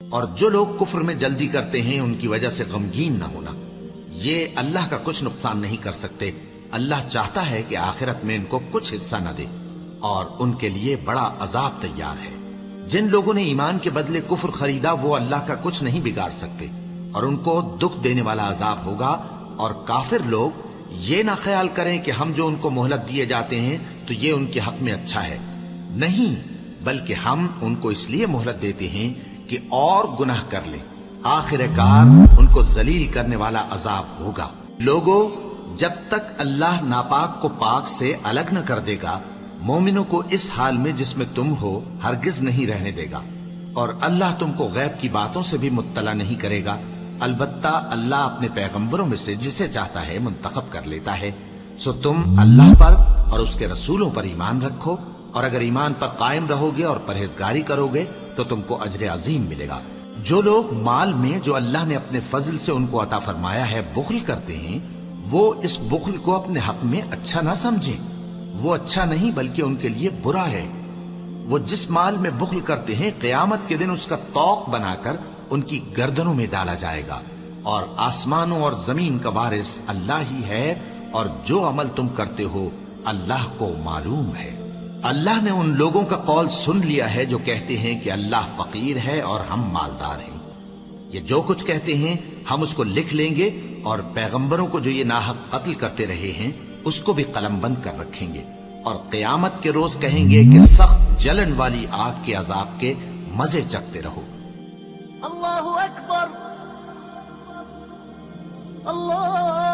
اور جو لوگ کفر میں جلدی کرتے ہیں ان کی وجہ سے غمگین نہ ہونا، یہ اللہ کا کچھ نقصان نہیں کر سکتے۔ اللہ چاہتا ہے کہ آخرت میں ان کو کچھ حصہ نہ دے اور ان کے لیے بڑا عذاب تیار ہے۔ جن لوگوں نے ایمان کے بدلے کفر خریدا وہ اللہ کا کچھ نہیں بگاڑ سکتے اور ان کو دکھ دینے والا عذاب ہوگا۔ اور کافر لوگ یہ نہ خیال کریں کہ ہم جو ان کو مہلت دیے جاتے ہیں تو یہ ان کے حق میں اچھا ہے، نہیں، بلکہ ہم ان کو اس لیے مہلت دیتے ہیں کہ اور گناہ کر لیں، آخر کار ان کو ذلیل کرنے والا عذاب ہوگا۔ لوگوں، جب تک اللہ ناپاک کو پاک سے الگ نہ کر دے گا، مومنوں کو اس حال میں جس میں تم ہو ہرگز نہیں رہنے دے گا، اور اللہ تم کو غیب کی باتوں سے بھی مطلع نہیں کرے گا۔ البتہ اللہ اپنے پیغمبروں میں سے جسے چاہتا ہے منتخب کر لیتا ہے۔ سو تم اللہ پر اور اس کے رسولوں پر ایمان رکھو، اور اگر ایمان پر قائم رہو گے اور پرہیزگاری کرو گے تو تم کو اجر عظیم ملے گا۔ جو لوگ مال میں جو اللہ نے اپنے فضل سے ان کو عطا فرمایا ہے بخل کرتے ہیں، وہ اس بخل کو اپنے حق میں اچھا نہ سمجھیں، وہ اچھا نہیں بلکہ ان کے لیے برا ہے۔ وہ جس مال میں بخل کرتے ہیں قیامت کے دن اس کا طوق بنا کر ان کی گردنوں میں ڈالا جائے گا، اور آسمانوں اور زمین کا وارث اللہ ہی ہے، اور جو عمل تم کرتے ہو اللہ کو معلوم ہے۔ اللہ نے ان لوگوں کا قول سن لیا ہے جو کہتے ہیں کہ اللہ فقیر ہے اور ہم مالدار ہیں۔ یہ جو کچھ کہتے ہیں ہم اس کو لکھ لیں گے، اور پیغمبروں کو جو یہ ناحق قتل کرتے رہے ہیں اس کو بھی قلم بند کر رکھیں گے، اور قیامت کے روز کہیں گے کہ سخت جلن والی آگ کے عذاب کے مزے چکھتے رہو۔ اللہ اکبر، اللہ